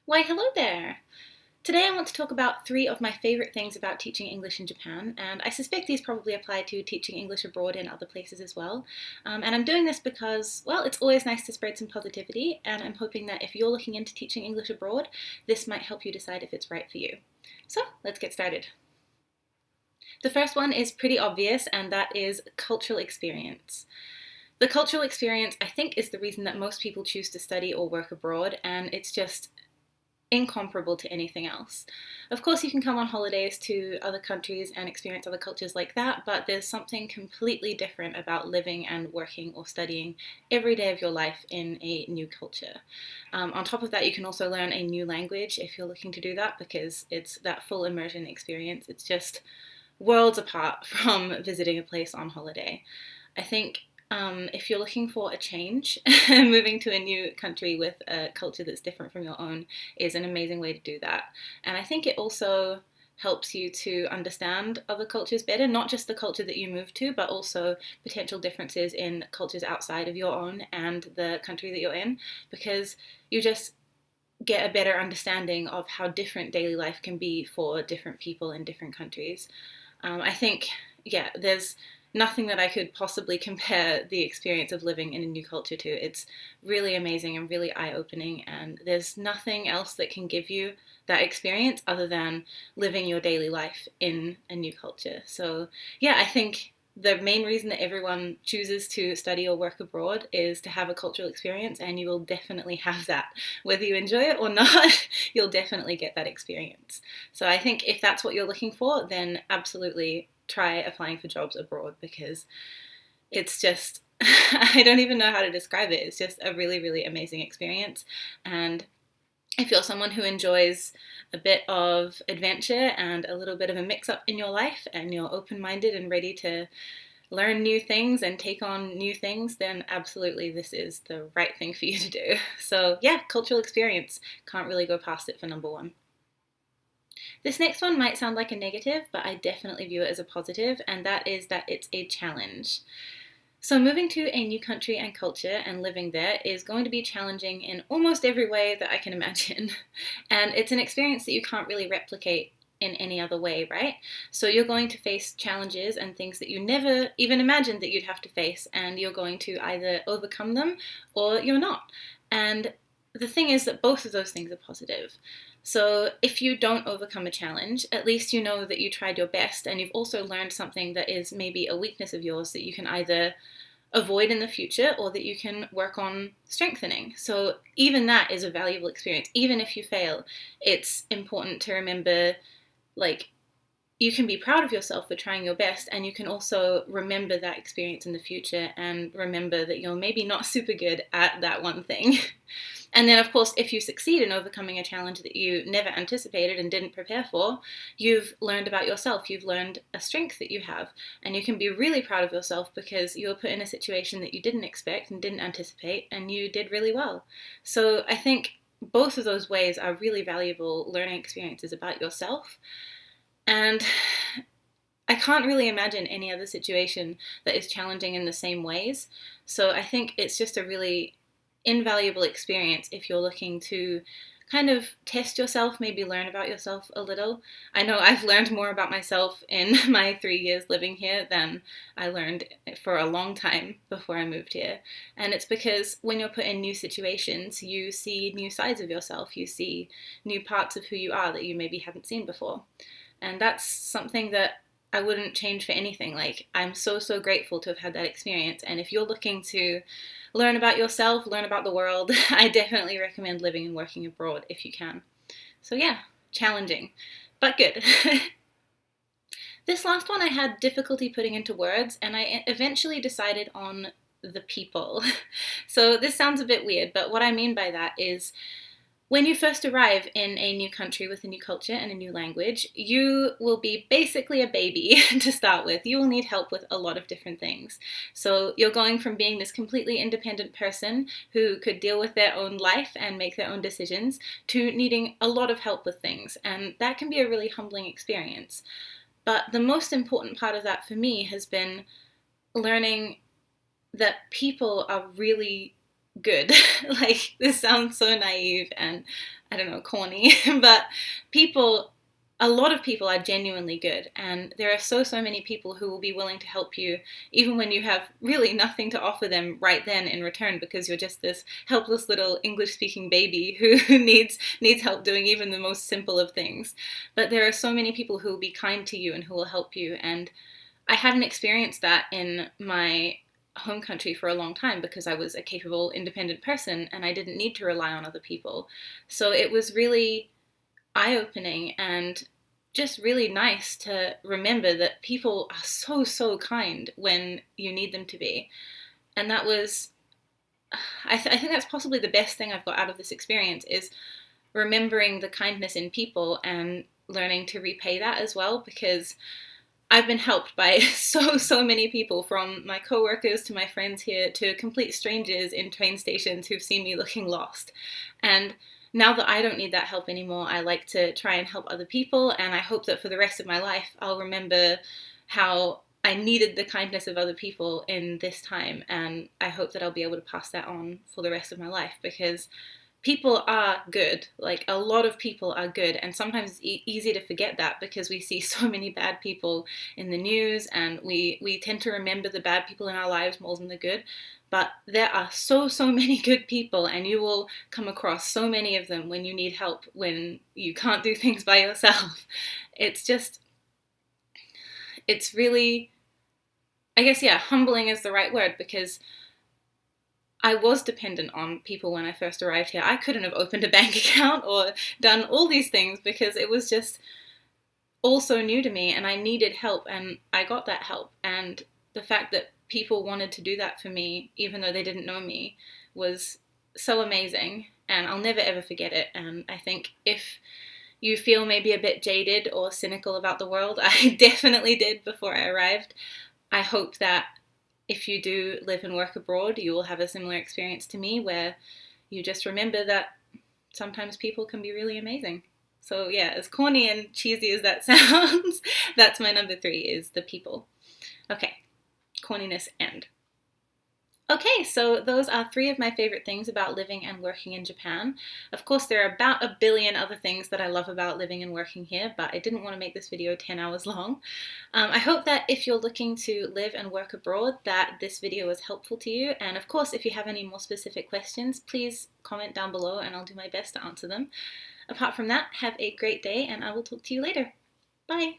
Why, hello there! Today I want to talk about three of my favourite things about teaching English in Japan, and I suspect these probably apply to teaching English abroad in other places as well. And I'm doing this because, well, it's always nice to spread some positivity, and I'm hoping that if you're looking into teaching English abroad, this might help you decide if it's right for you. So, let's get started. The first one is pretty obvious, and that is cultural experience. The cultural experience, I think, is the reason that most people choose to study or work abroad, and it's just incomparable to anything else. Of course, you can come on holidays to other countries and experience other cultures like that, but there's something completely different about living and working or studying every day of your life in a new culture. On top of that, you can also learn a new language if you're looking to do that, because it's that full immersion experience. It's just worlds apart from visiting a place on holiday. I think if you're looking for a change, moving to a new country with a culture that's different from your own is an amazing way to do that. And I think it also helps you to understand other cultures better, not just the culture that you move to, but also potential differences in cultures outside of your own and the country that you're in, because you just get a better understanding of how different daily life can be for different people in different countries. I think, yeah, there's nothing that I could possibly compare the experience of living in a new culture to. It's really amazing and really eye-opening, and there's nothing else that can give you that experience other than living your daily life in a new culture. So, yeah, I think the main reason that everyone chooses to study or work abroad is to have a cultural experience, and you will definitely have that. Whether you enjoy it or not, you'll definitely get that experience. So I think if that's what you're looking for, then absolutely try applying for jobs abroad, because it's just, I don't even know how to describe it. It's just a really, really amazing experience. And if you're someone who enjoys a bit of adventure and a little bit of a mix up in your life, and you're open-minded and ready to learn new things and take on new things, then absolutely this is the right thing for you to do. So yeah, cultural experience. Can't really go past it for number one. This next one might sound like a negative, but I definitely view it as a positive, and that is that it's a challenge. So, moving to a new country and culture and living there is going to be challenging in almost every way that I can imagine. And it's an experience that you can't really replicate in any other way, right? So, you're going to face challenges and things that you never even imagined that you'd have to face, and you're going to either overcome them or you're not. And the thing is that both of those things are positive. So if you don't overcome a challenge, at least you know that you tried your best, and you've also learned something that is maybe a weakness of yours that you can either avoid in the future or that you can work on strengthening. So even that is a valuable experience. Even if you fail, it's important to remember, like, you can be proud of yourself for trying your best, and you can also remember that experience in the future and remember that you're maybe not super good at that one thing. And then, of course, if you succeed in overcoming a challenge that you never anticipated and didn't prepare for, you've learned about yourself. You've learned a strength that you have. And you can be really proud of yourself because you were put in a situation that you didn't expect and didn't anticipate, and you did really well. So I think both of those ways are really valuable learning experiences about yourself. And I can't really imagine any other situation that is challenging in the same ways. So I think it's just a really invaluable experience if you're looking to kind of test yourself, maybe learn about yourself a little. I know I've learned more about myself in my 3 years living here than I learned for a long time before I moved here. And it's because when you're put in new situations, you see new sides of yourself. You see new parts of who you are that you maybe hadn't seen before. And that's something that I wouldn't change for anything. Like, I'm so, so grateful to have had that experience. And if you're looking to learn about yourself, learn about the world, I definitely recommend living and working abroad if you can. So yeah, challenging, but good. This last one I had difficulty putting into words, and I eventually decided on the people. So this sounds a bit weird, but what I mean by that is, when you first arrive in a new country with a new culture and a new language, you will be basically a baby to start with. You will need help with a lot of different things. So you're going from being this completely independent person who could deal with their own life and make their own decisions to needing a lot of help with things. And that can be a really humbling experience. But the most important part of that for me has been learning that people are really good. Like, this sounds so naive and, I don't know, corny, but people, a lot of people are genuinely good, and there are so many people who will be willing to help you even when you have really nothing to offer them right then in return, because you're just this helpless little English speaking baby who needs help doing even the most simple of things. But there are so many people who will be kind to you and who will help you, and I hadn't experienced that in my home country for a long time because I was a capable, independent person and I didn't need to rely on other people. So it was really eye-opening and just really nice to remember that people are so kind when you need them to be. And that was, I think that's possibly the best thing I've got out of this experience, is remembering the kindness in people and learning to repay that as well, because I've been helped by so many people, from my coworkers to my friends here to complete strangers in train stations who've seen me looking lost. And now that I don't need that help anymore, I like to try and help other people, and I hope that for the rest of my life I'll remember how I needed the kindness of other people in this time, and I hope that I'll be able to pass that on for the rest of my life, because people are good. Like, a lot of people are good, and sometimes it's easy to forget that because we see so many bad people in the news, and we tend to remember the bad people in our lives more than the good. But there are so many good people, and you will come across so many of them when you need help, when you can't do things by yourself. It's just, it's really, I guess, yeah, humbling is the right word, because I was dependent on people when I first arrived here. I couldn't have opened a bank account or done all these things because it was just all so new to me, and I needed help, and I got that help. And the fact that people wanted to do that for me, even though they didn't know me, was so amazing, and I'll never ever forget it. And I think if you feel maybe a bit jaded or cynical about the world, I definitely did before I arrived, I hope that if you do live and work abroad, you will have a similar experience to me, where you just remember that sometimes people can be really amazing. So yeah, as corny and cheesy as that sounds, that's my number 3, is the people. Okay, corniness end. Okay, so those are 3 of my favorite things about living and working in Japan. Of course, there are about a billion other things that I love about living and working here, but I didn't want to make this video 10 hours long. I hope that if you're looking to live and work abroad, that this video was helpful to you. And of course, if you have any more specific questions, please comment down below and I'll do my best to answer them. Apart from that, have a great day, and I will talk to you later. Bye!